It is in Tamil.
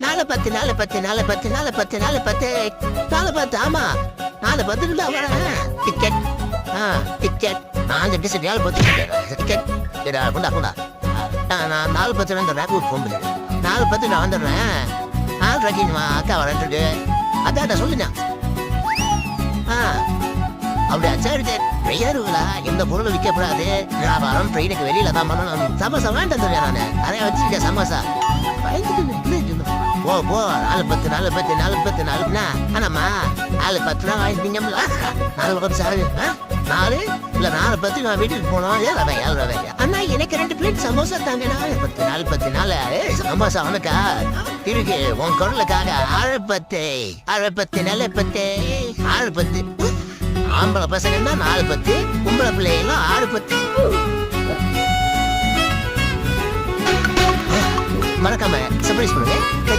4 10 4 10 4 10 4 10 4 10 4 10 ஆமா 4 10க்குள்ள வரேன். டிக்கெட் டிக்கெட் நான் அந்த டிக்கெட் 4 10 டிக்கெட் குண்டா நான் 4 10 அந்த ரேக் போக முடியாது. 4 10 நான் வந்துடுறேன். 4 அக்கா வரேன்ட்டு அதான் சொல்லுங்க. அப்படியா சரி சரி பெயருங்களா இந்த பொருள் விற்கக்கூடாது. வியாபாரம் ட்ரெயினுக்கு வெளியில தான் பண்ணணும். சமோசா வேண்டாம் தருவேன் நான் நிறைய வச்சிருக்கேன் சமோசா. போ போ 4 10 4 10 4 10 4 ஆனாம்மா 4 10 வாங்கிட்டீங்க. 4 10 சாரு 4 இல்ல 4 10 நான் வீட்டுக்கு போனோம். 7 ரூபாய் அண்ணா எனக்கு 2 பிளேட் சமோசா தாங்க. 4 10 4 சமோசா உனக்கா இருக்கு உன் குரலுக்காக 6 10 6 10 4 10 6 10 ஆம்பளை பசங்கன்னா 4 10 பொம்பளை பிள்ளைகளும் 6 10. மறக்காம சர்ப்ரைஸ் பண்ணுங்க.